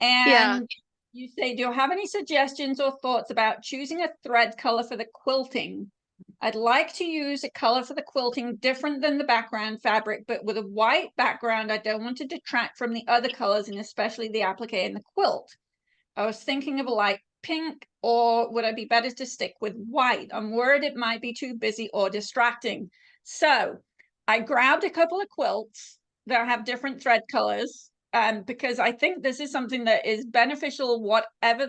Yeah. And you say, do you have any suggestions or thoughts about choosing a thread color for the quilting? I'd like to use a color for the quilting different than the background fabric, but with a white background. I don't want to detract from the other colors, and especially the applique and the quilt. I was thinking of a light pink, or would I be better to stick with white? I'm worried it might be too busy or distracting. So I grabbed a couple of quilts that have different thread colors, because I think this is something that is beneficial whatever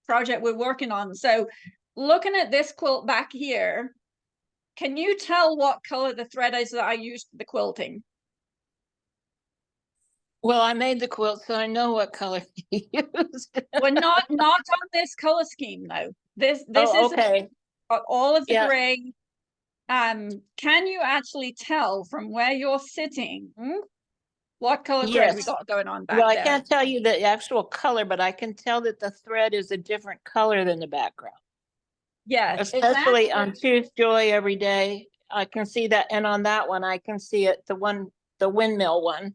project we're working on. So looking at this quilt back here, can you tell what color the thread is that I used for the quilting? Well, I made the quilt, so I know what color you used. Well, not on this color scheme though. This Oh, is okay. all of the Yeah. gray. Can you actually tell from where you're sitting what color thread we Yes. got going on back Well, I there? can't tell you the actual color, but I can tell that the thread is a different color than the background, Yes, it's especially on Choose Joy Every Day. I can see that, and on that one, I can see it. The windmill one.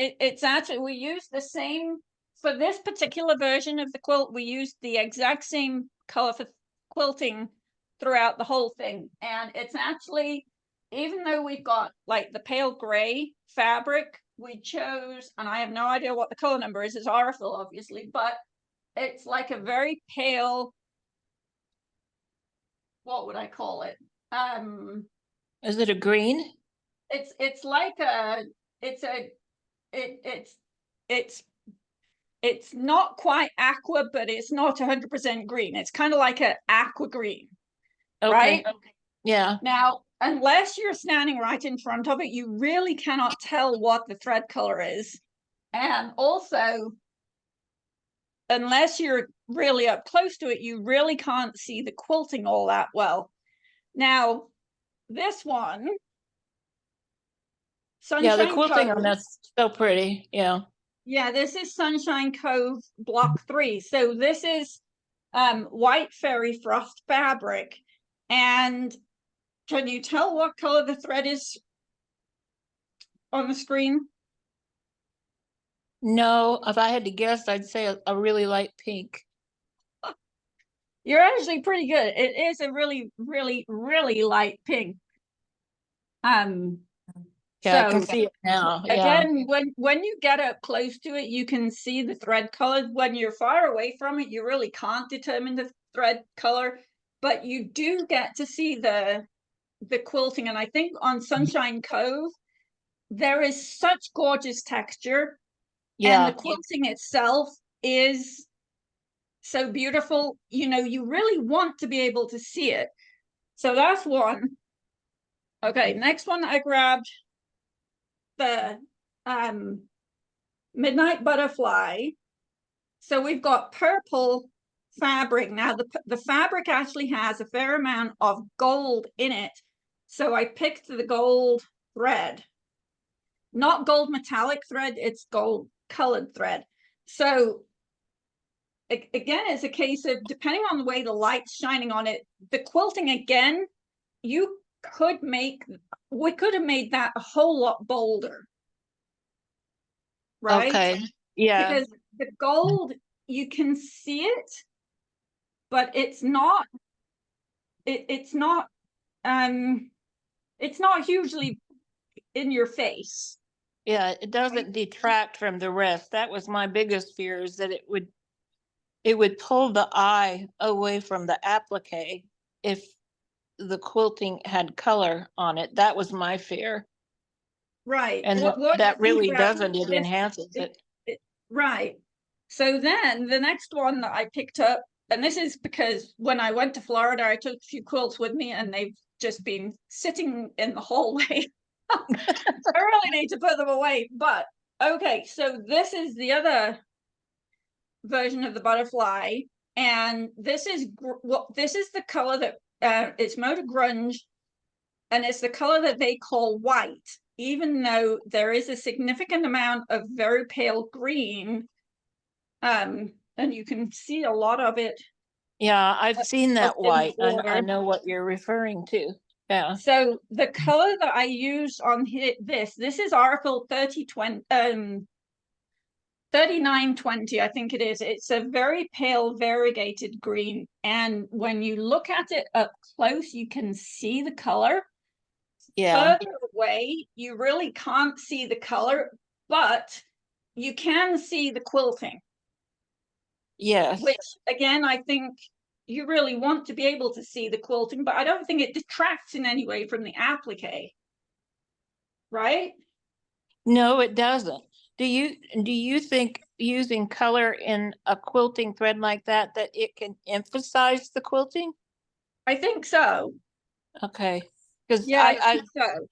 it's actually, we use the same for this particular version of the quilt. We used the exact same color for quilting throughout the whole thing, and it's actually, even though we've got like the pale gray fabric, we chose, and I have no idea what the color number is. It's Aurifil, obviously, but it's like a very pale, what would I call it? Is it a green? It's like a, it's a, it's it's it's not quite aqua, but it's not 100% green. It's kind of like an aqua green, Okay. right? Yeah. Now, unless you're standing right in front of it, you really cannot tell what the thread color is. And also, unless you're really up close to it, you really can't see the quilting all that well. Now, this one, Yeah, the Sunshine quilting on Cove. that's so pretty. Yeah. Yeah, this is Sunshine Cove Block 3. So this is white fairy frost fabric. And can you tell what color the thread is on the screen? No, if I had to guess, I'd say a really light pink. You're actually pretty good. It is a really, really, really light pink. Yeah, I can So see it now. Yeah. again, when you get up close to it, you can see the thread colors. When you're far away from it, you really can't determine the thread color, but you do get to see the quilting. And I think on Sunshine Cove, there is such gorgeous texture, and the Yeah. quilting itself is so beautiful. You really want to be able to see it. So that's one. Okay, next one, I grabbed the Midnight Butterfly. So we've got purple fabric. Now the fabric actually has a fair amount of gold in it, so I picked the gold thread. Not gold metallic thread, it's gold colored thread. So again, it's a case of, depending on the way the light's shining on it, the quilting, again, you could make, we could have made that a whole lot bolder, right? Okay. Yeah. Because the gold, you can see it, but it's not, it's not, it's not hugely in your face. Yeah, it doesn't detract from the rest. That was my biggest fear, is that it would pull the eye away from the applique if the quilting had color on it. That was my fear. Right. And What that think really about doesn't, it this? enhances it. Right. So then the next one that I picked up, and this is because when I went to Florida, I took a few quilts with me and they've just been sitting in the hallway. I really need to put them away. But okay, so this is the other version of the butterfly, and this is the color that it's Motor Grunge, and it's the color that they call white, even though there is a significant amount of very pale green, and you can see a lot of it. Yeah, I've seen that In the white. I water. know what you're referring to. Yeah. So the color that I used on this is Aurifil 3020, 3920, I think it is. It's a very pale variegated green, and when you look at it up close, you can see the color. Yeah, Further away, you really can't see the color, but you can see the quilting, yes. which again, I think you really want to be able to see the quilting, but I don't think it detracts in any way from the applique, right? No, it doesn't. Do you think using color in a quilting thread like that it can emphasize the quilting? I think so. Okay. Because Yeah, I think so.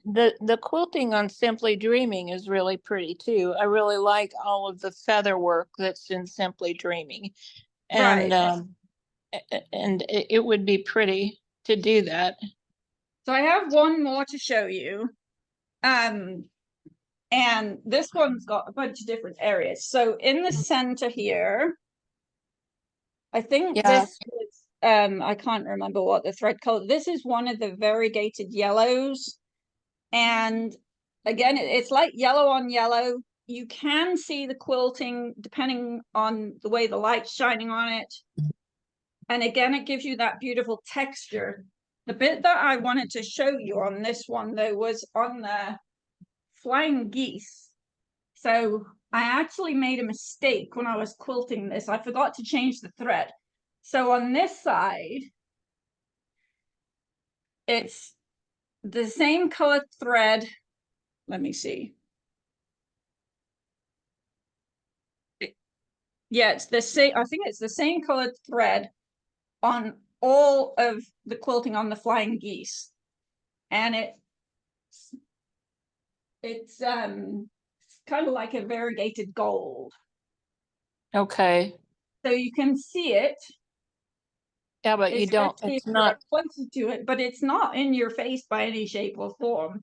the quilting on Simply Dreaming is really pretty too. I really like all of the feather work that's in Simply Dreaming. And Right. and it would be pretty to do that. So I have one more to show you. Um, and this one's got a bunch of different areas. So in the center here, I think Yeah. this was, I can't remember what the thread color. This is one of the variegated yellows. And again, it's like yellow on yellow. You can see the quilting depending on the way the light's shining on it. And again, it gives you that beautiful texture. The bit that I wanted to show you on this one, though, was on the flying geese. So I actually made a mistake when I was quilting this. I forgot to change the thread. So on this side, it's the same color thread. Let me see. Yeah, it's the same. I think it's the same colored thread on all of the quilting on the flying geese. And it's kind of like a variegated gold. Okay. So you can see it, Yeah, but you don't, especially if it's you're not, closer to it, but it's not in your face by any shape or form.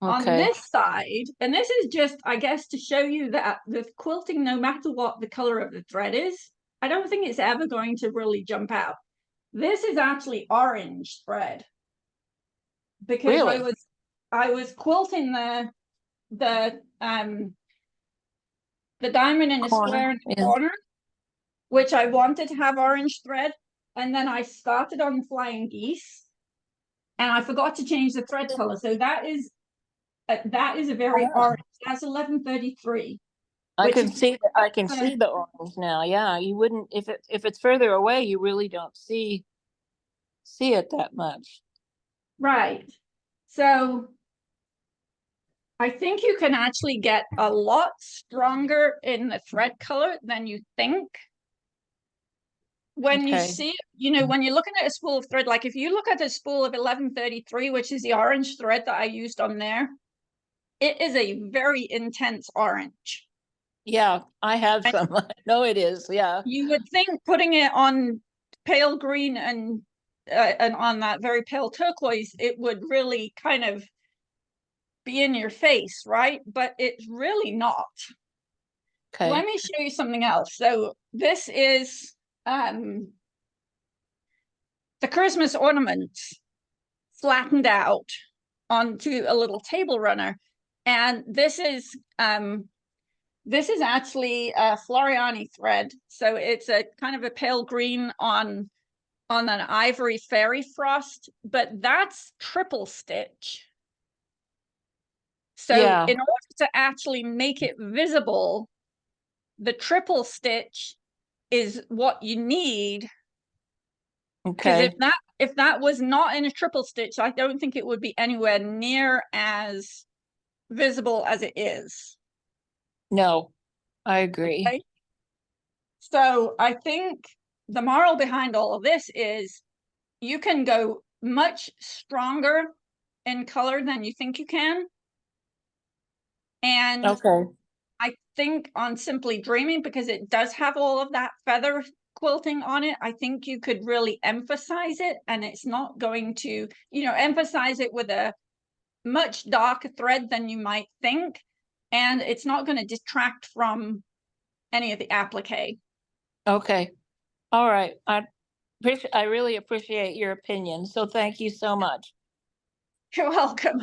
On okay. this side, and this is just, I guess, to show you that the quilting, no matter what the color of the thread is, I don't think it's ever going to really jump out. This is actually orange thread because Really? I was quilting the diamond in a Corner. square in the Yeah. corner, which I wanted to have orange thread, and then I started on the flying geese, and I forgot to change the thread color. So that is a very orange. That's 1133, I which can is see I can see the orange now. Yeah, you wouldn't if it's further away, you really don't see it that much. right. So I think you can actually get a lot stronger in the thread color than you think. When you Okay. see it, when you're looking at a spool of thread, like if you look at a spool of 1133, which is the orange thread that I used on there, it is a very intense orange. Yeah, I have And some. No, it is. Yeah. you would think putting it on pale green and on that very pale turquoise, it would really kind of be in your face, right? But it's really not. Let Okay. me show you something else. So this is the Christmas ornaments flattened out onto a little table runner. And this is actually a Floriani thread. So it's a kind of a pale green on an ivory fairy frost, but that's triple stitch. So Yeah. in order to actually make it visible, the triple stitch is what you need. Because Okay. if that was not in a triple stitch, I don't think it would be anywhere near as visible as it is. No, I agree. Okay. So I think the moral behind all of this is you can go much stronger in color than you think you can. And Okay. I think on Simply Dreaming, because it does have all of that feather quilting on it, I think you could really emphasize it, and it's not going to, emphasize it with a much darker thread than you might think, and it's not going to detract from any of the applique. Okay. All right. I really appreciate your opinion. So thank you so much. You're welcome.